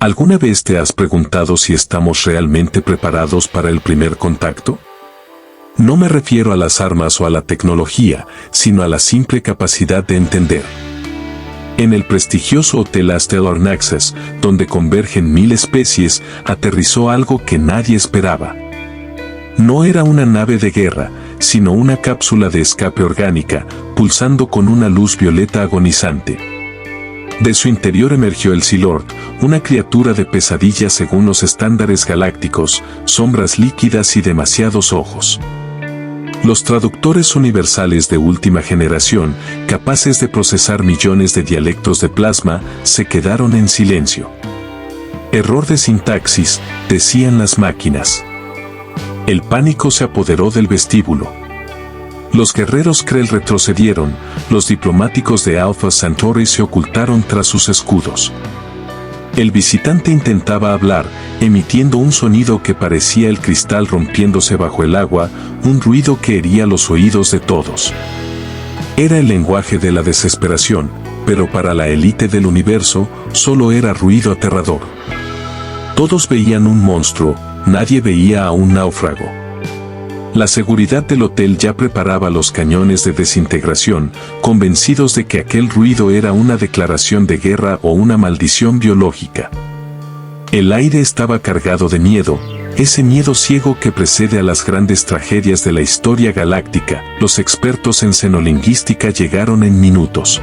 ¿Alguna vez te has preguntado si estamos realmente preparados para el primer contacto? No me refiero a las armas o a la tecnología, sino a la simple capacidad de entender. En el prestigioso Hotel Stellar Naxos, donde convergen 1000 especies, aterrizó algo que nadie esperaba. No era una nave de guerra, sino una cápsula de escape orgánica, pulsando con una luz violeta agonizante. De su interior emergió el Silord, una criatura de pesadilla según los estándares galácticos, sombras líquidas y demasiados ojos. Los traductores universales de última generación, capaces de procesar millones de dialectos de plasma, se quedaron en silencio. Error de sintaxis, decían las máquinas. El pánico se apoderó del vestíbulo. Los guerreros Krell retrocedieron, los diplomáticos de Alpha Centauri se ocultaron tras sus escudos. El visitante intentaba hablar, emitiendo un sonido que parecía el cristal rompiéndose bajo el agua, un ruido que hería los oídos de todos. Era el lenguaje de la desesperación, pero para la élite del universo, solo era ruido aterrador. Todos veían un monstruo, nadie veía a un náufrago. La seguridad del hotel ya preparaba los cañones de desintegración, convencidos de que aquel ruido era una declaración de guerra o una maldición biológica. El aire estaba cargado de miedo, ese miedo ciego que precede a las grandes tragedias de la historia galáctica. Los expertos en xenolingüística llegaron en minutos.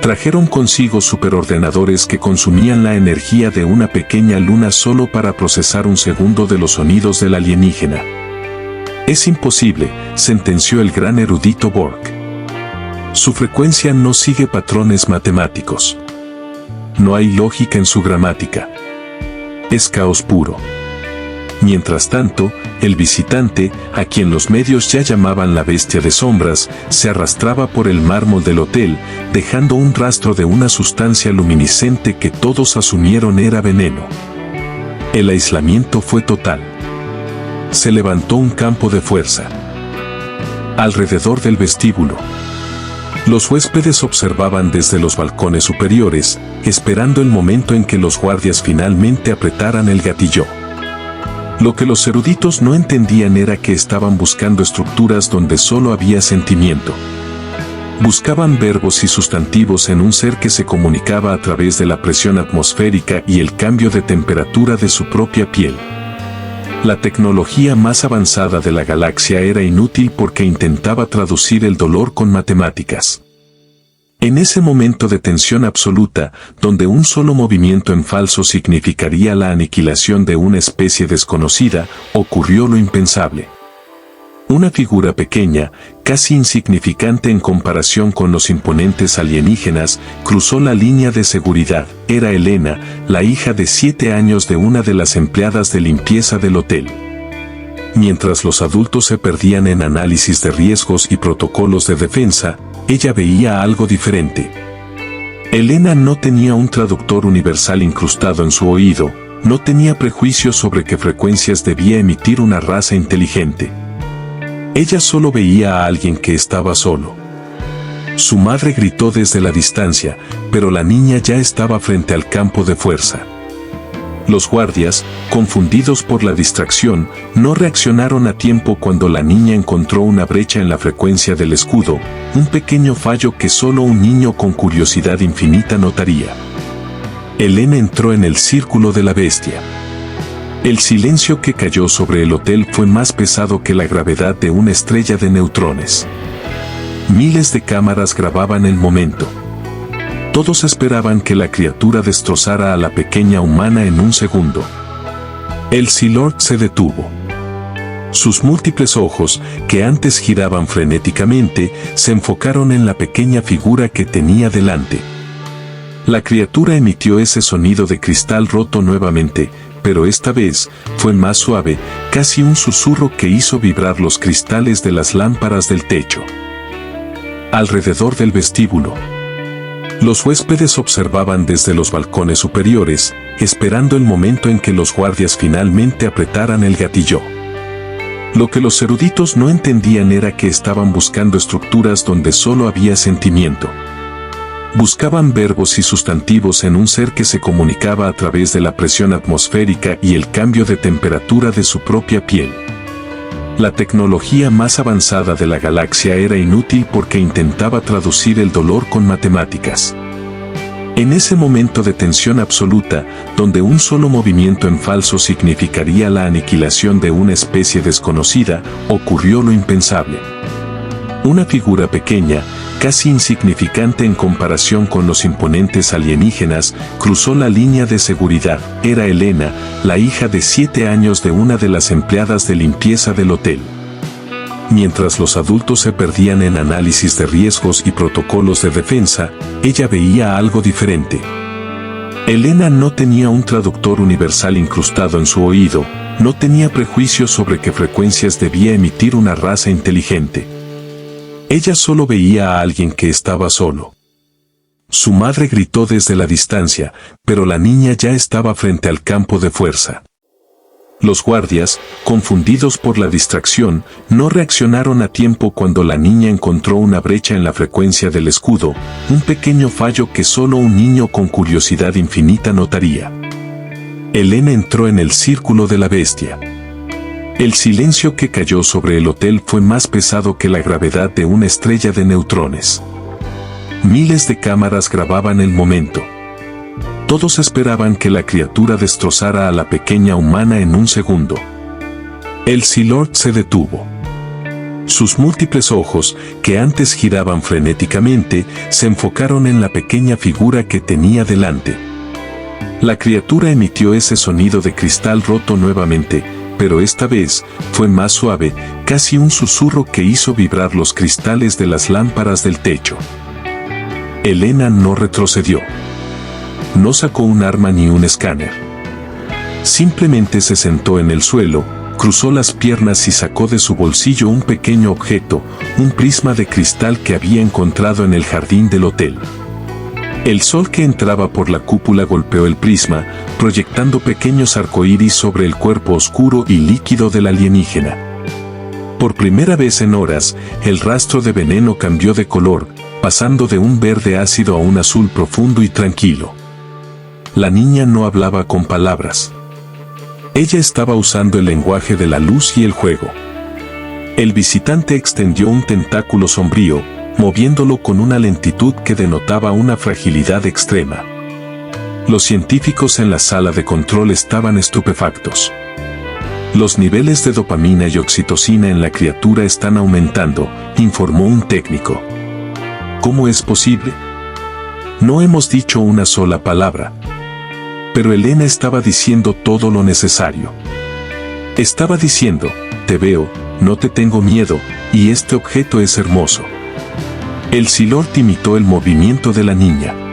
Trajeron consigo superordenadores que consumían la energía de una pequeña luna solo para procesar un segundo de los sonidos del alienígena. Es imposible, sentenció el gran erudito Borg. Su frecuencia no sigue patrones matemáticos. No hay lógica en su gramática. Es caos puro. Mientras tanto, el visitante, a quien los medios ya llamaban la bestia de sombras, se arrastraba por el mármol del hotel, dejando un rastro de una sustancia luminiscente que todos asumieron era veneno. El aislamiento fue total. Se levantó un campo de fuerza alrededor del vestíbulo. Los huéspedes observaban desde los balcones superiores, esperando el momento en que los guardias finalmente apretaran el gatillo. Lo que los eruditos no entendían era que estaban buscando estructuras donde solo había sentimiento. Buscaban verbos y sustantivos en un ser que se comunicaba a través de la presión atmosférica y el cambio de temperatura de su propia piel. La tecnología más avanzada de la galaxia era inútil porque intentaba traducir el dolor con matemáticas. En ese momento de tensión absoluta, donde un solo movimiento en falso significaría la aniquilación de una especie desconocida, ocurrió lo impensable. Una figura pequeña, casi insignificante en comparación con los imponentes alienígenas, cruzó la línea de seguridad. Era Elena, la hija de 7 años de una de las empleadas de limpieza del hotel. Mientras los adultos se perdían en análisis de riesgos y protocolos de defensa, ella veía algo diferente. Elena no tenía un traductor universal incrustado en su oído, no tenía prejuicios sobre qué frecuencias debía emitir una raza inteligente. Ella solo veía a alguien que estaba solo. Su madre gritó desde la distancia, pero la niña ya estaba frente al campo de fuerza. Los guardias, confundidos por la distracción, no reaccionaron a tiempo cuando la niña encontró una brecha en la frecuencia del escudo, un pequeño fallo que solo un niño con curiosidad infinita notaría. Elena entró en el círculo de la bestia. El silencio que cayó sobre el hotel fue más pesado que la gravedad de una estrella de neutrones. Miles de cámaras grababan el momento. Todos esperaban que la criatura destrozara a la pequeña humana en un segundo. El Silord se detuvo. Sus múltiples ojos, que antes giraban frenéticamente, se enfocaron en la pequeña figura que tenía delante. La criatura emitió ese sonido de cristal roto nuevamente, pero esta vez fue más suave, casi un susurro que hizo vibrar los cristales de las lámparas del techo. Alrededor del vestíbulo, los huéspedes observaban desde los balcones superiores, esperando el momento en que los guardias finalmente apretaran el gatillo. Lo que los eruditos no entendían era que estaban buscando estructuras donde solo había sentimiento. Buscaban verbos y sustantivos en un ser que se comunicaba a través de la presión atmosférica y el cambio de temperatura de su propia piel. La tecnología más avanzada de la galaxia era inútil porque intentaba traducir el dolor con matemáticas. En ese momento de tensión absoluta, donde un solo movimiento en falso significaría la aniquilación de una especie desconocida, ocurrió lo impensable. Una figura pequeña, casi insignificante en comparación con los imponentes alienígenas, cruzó la línea de seguridad. Era Elena, la hija de 7 años de una de las empleadas de limpieza del hotel. Mientras los adultos se perdían en análisis de riesgos y protocolos de defensa, ella veía algo diferente. Elena no tenía un traductor universal incrustado en su oído, no tenía prejuicios sobre qué frecuencias debía emitir una raza inteligente. Ella solo veía a alguien que estaba solo. Su madre gritó desde la distancia, pero la niña ya estaba frente al campo de fuerza. Los guardias, confundidos por la distracción, no reaccionaron a tiempo cuando la niña encontró una brecha en la frecuencia del escudo, un pequeño fallo que solo un niño con curiosidad infinita notaría. Elena entró en el círculo de la bestia. El silencio que cayó sobre el hotel fue más pesado que la gravedad de una estrella de neutrones. Miles de cámaras grababan el momento. Todos esperaban que la criatura destrozara a la pequeña humana en un segundo. El Silord se detuvo. Sus múltiples ojos, que antes giraban frenéticamente, se enfocaron en la pequeña figura que tenía delante. La criatura emitió ese sonido de cristal roto nuevamente, pero esta vez fue más suave, casi un susurro que hizo vibrar los cristales de las lámparas del techo. Elena no retrocedió. No sacó un arma ni un escáner. Simplemente se sentó en el suelo, cruzó las piernas y sacó de su bolsillo un pequeño objeto, un prisma de cristal que había encontrado en el jardín del hotel. El sol que entraba por la cúpula golpeó el prisma, proyectando pequeños arcoíris sobre el cuerpo oscuro y líquido del alienígena. Por primera vez en horas, el rastro de veneno cambió de color, pasando de un verde ácido a un azul profundo y tranquilo. La niña no hablaba con palabras. Ella estaba usando el lenguaje de la luz y el juego. El visitante extendió un tentáculo sombrío, moviéndolo con una lentitud que denotaba una fragilidad extrema. Los científicos en la sala de control estaban estupefactos. Los niveles de dopamina y oxitocina en la criatura están aumentando, informó un técnico. ¿Cómo es posible? No hemos dicho una sola palabra. Pero Elena estaba diciendo todo lo necesario. Estaba diciendo, te veo, no te tengo miedo, y este objeto es hermoso. El Silord imitó el movimiento de la niña.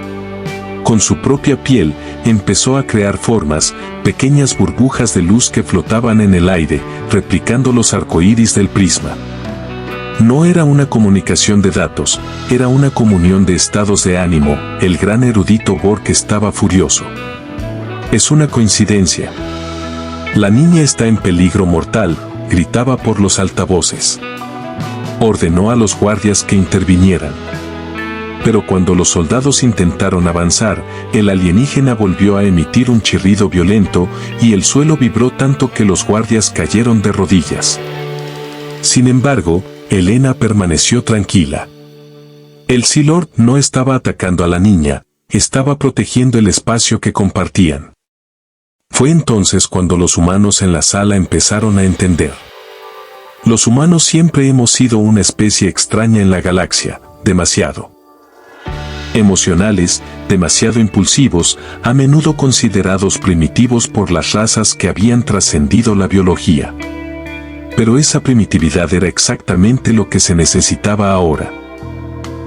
Con su propia piel, empezó a crear formas, pequeñas burbujas de luz que flotaban en el aire, replicando los arcoíris del prisma. No era una comunicación de datos, era una comunión de estados de ánimo. El gran erudito Borg estaba furioso. Es una coincidencia. La niña está en peligro mortal, gritaba por los altavoces. Ordenó a los guardias que intervinieran. Pero cuando los soldados intentaron avanzar, el alienígena volvió a emitir un chirrido violento y el suelo vibró tanto que los guardias cayeron de rodillas. Sin embargo, Elena permaneció tranquila. El Silord no estaba atacando a la niña, estaba protegiendo el espacio que compartían. Fue entonces cuando los humanos en la sala empezaron a entender. Los humanos siempre hemos sido una especie extraña en la galaxia, demasiado emocionales, demasiado impulsivos, a menudo considerados primitivos por las razas que habían trascendido la biología. Pero esa primitividad era exactamente lo que se necesitaba ahora.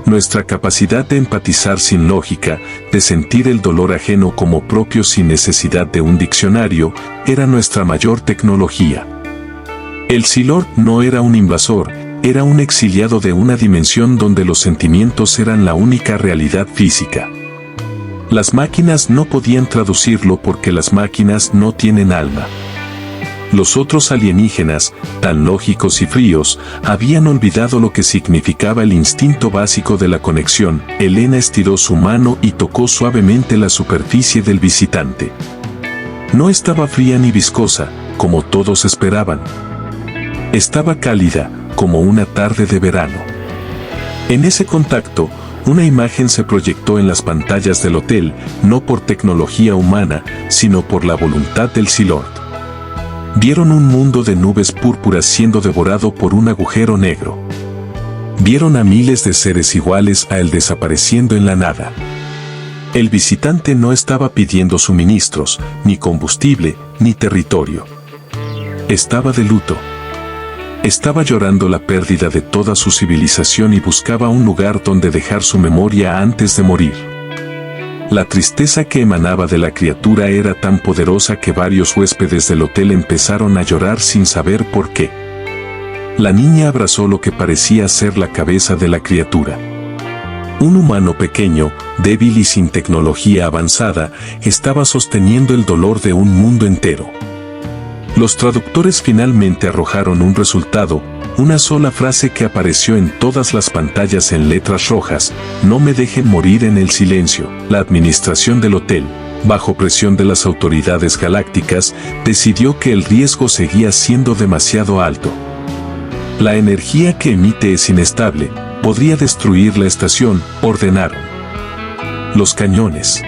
Nuestra capacidad de empatizar sin lógica, de sentir el dolor ajeno como propio sin necesidad de un diccionario, era nuestra mayor tecnología. El Silord no era un invasor, era un exiliado de una dimensión donde los sentimientos eran la única realidad física. Las máquinas no podían traducirlo porque las máquinas no tienen alma. Los otros alienígenas, tan lógicos y fríos, habían olvidado lo que significaba el instinto básico de la conexión. Elena estiró su mano y tocó suavemente la superficie del visitante. No estaba fría ni viscosa, como todos esperaban. Estaba cálida, como una tarde de verano. En ese contacto, una imagen se proyectó en las pantallas del hotel, no por tecnología humana, sino por la voluntad del Silord. Vieron un mundo de nubes púrpuras siendo devorado por un agujero negro. Vieron a miles de seres iguales a él desapareciendo en la nada. El visitante no estaba pidiendo suministros, ni combustible, ni territorio. Estaba de luto. Estaba llorando la pérdida de toda su civilización y buscaba un lugar donde dejar su memoria antes de morir. La tristeza que emanaba de la criatura era tan poderosa que varios huéspedes del hotel empezaron a llorar sin saber por qué. La niña abrazó lo que parecía ser la cabeza de la criatura. Un humano pequeño, débil y sin tecnología avanzada, estaba sosteniendo el dolor de un mundo entero. Los traductores finalmente arrojaron un resultado, una sola frase que apareció en todas las pantallas en letras rojas: no me dejen morir en el silencio. La administración del hotel, bajo presión de las autoridades galácticas, decidió que el riesgo seguía siendo demasiado alto. La energía que emite es inestable, podría destruir la estación, ordenaron. Los cañones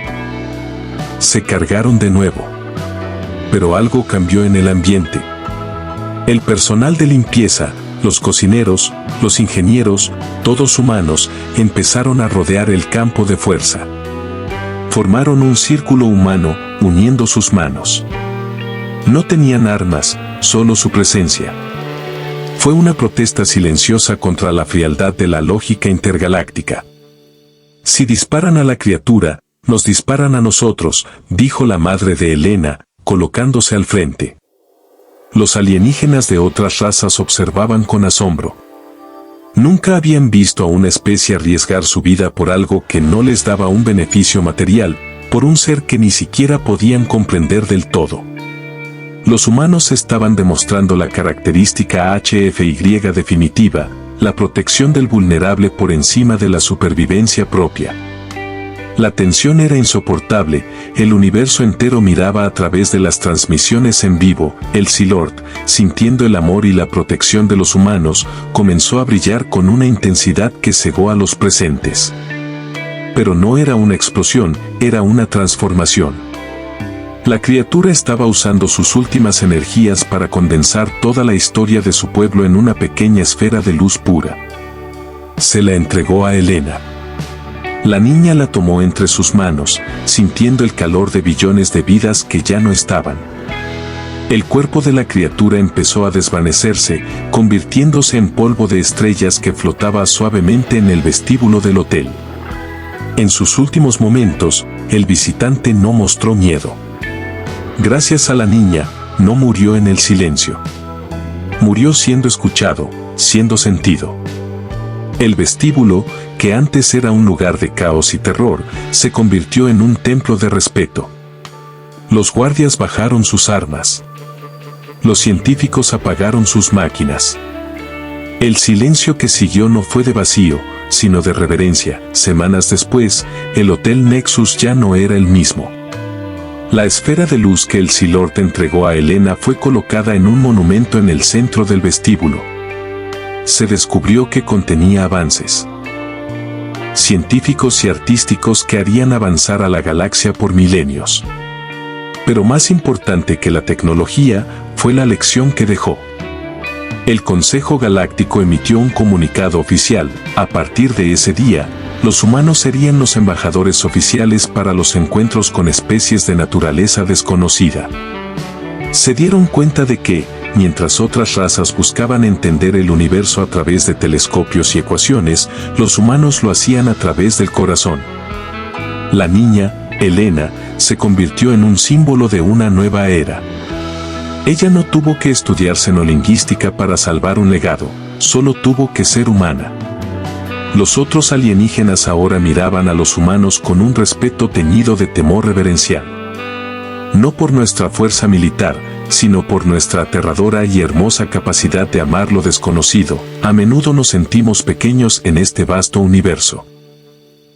se cargaron de nuevo. Pero algo cambió en el ambiente. El personal de limpieza, los cocineros, los ingenieros, todos humanos, empezaron a rodear el campo de fuerza. Formaron un círculo humano, uniendo sus manos. No tenían armas, solo su presencia. Fue una protesta silenciosa contra la frialdad de la lógica intergaláctica. Si disparan a la criatura, nos disparan a nosotros, dijo la madre de Elena, colocándose al frente. Los alienígenas de otras razas observaban con asombro. Nunca habían visto a una especie arriesgar su vida por algo que no les daba un beneficio material, por un ser que ni siquiera podían comprender del todo. Los humanos estaban demostrando la característica HFY definitiva, la protección del vulnerable por encima de la supervivencia propia. La tensión era insoportable, el universo entero miraba a través de las transmisiones en vivo. El Silord, sintiendo el amor y la protección de los humanos, comenzó a brillar con una intensidad que cegó a los presentes. Pero no era una explosión, era una transformación. La criatura estaba usando sus últimas energías para condensar toda la historia de su pueblo en una pequeña esfera de luz pura. Se la entregó a Elena. La niña la tomó entre sus manos, sintiendo el calor de billones de vidas que ya no estaban. El cuerpo de la criatura empezó a desvanecerse, convirtiéndose en polvo de estrellas que flotaba suavemente en el vestíbulo del hotel. En sus últimos momentos, el visitante no mostró miedo. Gracias a la niña, no murió en el silencio. Murió siendo escuchado, siendo sentido. El vestíbulo, que antes era un lugar de caos y terror, se convirtió en un templo de respeto. Los guardias bajaron sus armas. Los científicos apagaron sus máquinas. El silencio que siguió no fue de vacío, sino de reverencia. Semanas después, el Hotel Nexus ya no era el mismo. La esfera de luz que el Silord entregó a Elena fue colocada en un monumento en el centro del vestíbulo. Se descubrió que contenía avances científicos y artísticos que harían avanzar a la galaxia por milenios. Pero más importante que la tecnología, fue la lección que dejó. El Consejo Galáctico emitió un comunicado oficial: a partir de ese día, los humanos serían los embajadores oficiales para los encuentros con especies de naturaleza desconocida. Se dieron cuenta de que, mientras otras razas buscaban entender el universo a través de telescopios y ecuaciones, los humanos lo hacían a través del corazón. La niña, Elena, se convirtió en un símbolo de una nueva era. Ella no tuvo que estudiar xenolingüística para salvar un legado, solo tuvo que ser humana. Los otros alienígenas ahora miraban a los humanos con un respeto teñido de temor reverencial. no por nuestra fuerza militar, sino por nuestra aterradora y hermosa capacidad de amar lo desconocido. A menudo nos sentimos pequeños en este vasto universo.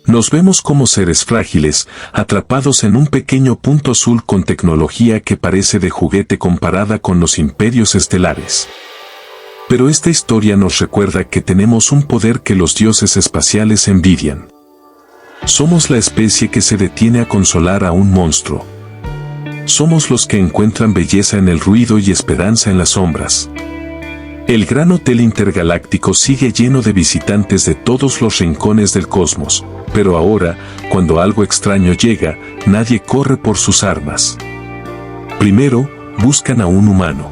Nos vemos como seres frágiles, atrapados en un pequeño punto azul con tecnología que parece de juguete comparada con los imperios estelares. Pero esta historia nos recuerda que tenemos un poder que los dioses espaciales envidian. Somos la especie que se detiene a consolar a un monstruo. Somos los que encuentran belleza en el ruido y esperanza en las sombras. El gran hotel intergaláctico sigue lleno de visitantes de todos los rincones del cosmos, pero ahora, cuando algo extraño llega, nadie corre por sus armas. Primero, buscan a un humano.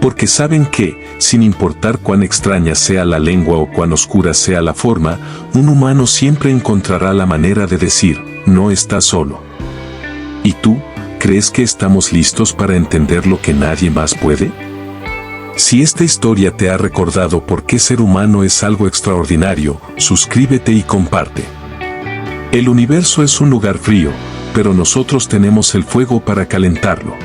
Porque saben que, sin importar cuán extraña sea la lengua o cuán oscura sea la forma, un humano siempre encontrará la manera de decir, no está solo. ¿Y tú, crees que estamos listos para entender lo que nadie más puede? Si esta historia te ha recordado por qué ser humano es algo extraordinario, suscríbete y comparte. El universo es un lugar frío, pero nosotros tenemos el fuego para calentarlo.